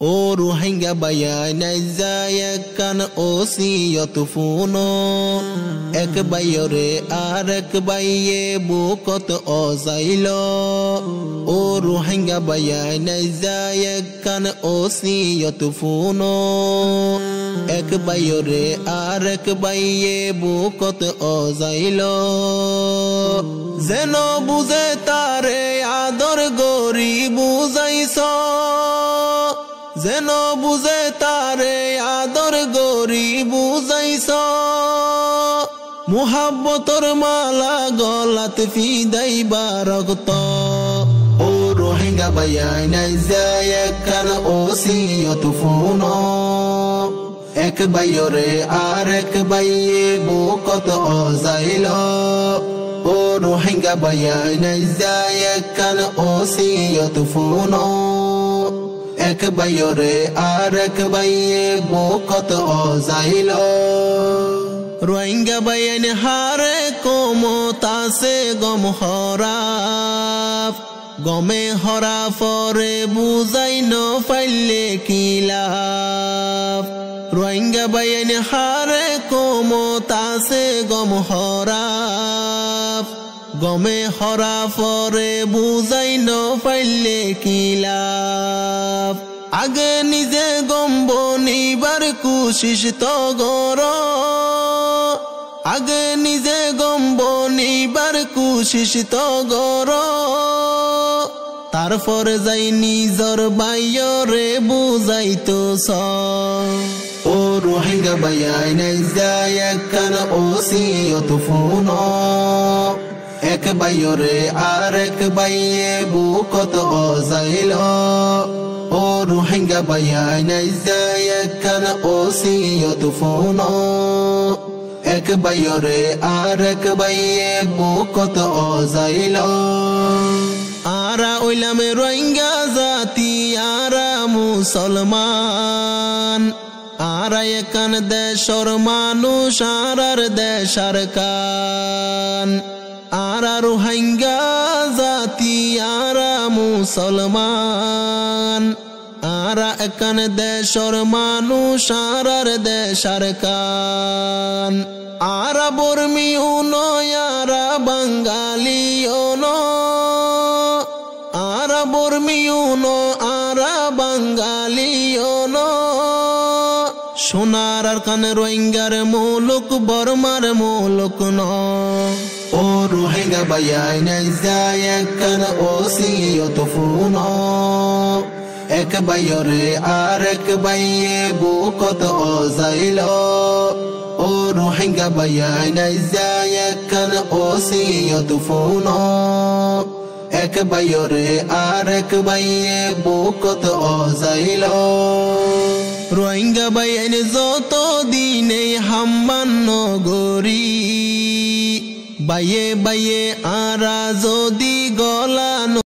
ও রোহিঙ্গা ভাইয়া নাইজায় কান ওসিয়ত ফুনো এক বাইরে আর এক বাইয়ে বুকত অজাইল ও রোহিঙ্গা ভাইয়া নাইজায় কান ওসিয়ত ফুনো এক বাইরে আর এক বাইয়ে বুকত অজাইল যেন বুঝে তারে আদর গরি বুঝাইছ যেন বুঝে তারে আদর গরি বুঝাইছ মুহাব্বতর মালা গলাত ফিদাইবা রক্ত ও রোহিঙ্গা ভাইয়া নাইজায় কান ওসিয়ত ফুনো এক বাইরে আর এক বাইয়ে বুকত অজাইল ও রোহিঙ্গা ভাইয়া নাইজায় কান ওসিয়ত ফুনো এক বাইরে আর এক বাইয়ে বুকত অজাইল রোহিঙ্গা বাইন হারে কমতাছে গম হরাফ গমে হরা ফরে বুঝাই ন ফাইলে কিলাফ রোহিঙ্গা বাইন হারে কমতাছে গম হরাফ গমে হরা ফরে বুঝাই ন পাইলে কিলাফ আগে নিজে গম্ব নিবার কুশিস তো গর আগে নিজে গম্ব নিবার কুশিস তো গর তারপর যাই নিজর বাইরে বুঝাইতো স ও রোহিঙ্গা ভাইয়া নাইজায় কান ওসিয়ত ফুনো এক বাইরে আর এক বাইয়ে বুকত অজাইল ও রোহিঙ্গা ভাইয়া নাইজায় কান ওসিয়ত ফুনো এক বাইরে আর এক বাইয়ে বুকত অজাইল আরা ওইলাম রোহিঙ্গা জাতি আরা মুসলমান আরা একান দেশর মানুষ আরার দেশার কান আরা রোহিঙ্গা জাতি আরা মুসলমান আরা একান দেশর মানুষ আরার দেশার কান আরা বর্মীও নয় আরা বাঙালিও নয় আরা বর্মীও নয় আরা বাঙালিও নয় সোনার আর কান রোহিঙ্গার মুলুক বর্মার মুলুক নয় ও রোহিঙ্গা ভাইয়া নাইজায় কান ওসিয়ত ফুনো এক বাইরে আর এক বাইয়ে বুকত অজাইল ও রোহিঙ্গা ভাইয়া নাইজায় কান ওসিয়ত ফুনো এক বাইরে আর এক বাইয়ে বুকত অজাইল রোহিঙ্গা ভাইয়ান যত দিনে হাম্মান নগরী বাইয়ে বাইয়ে আরা যদি গলানো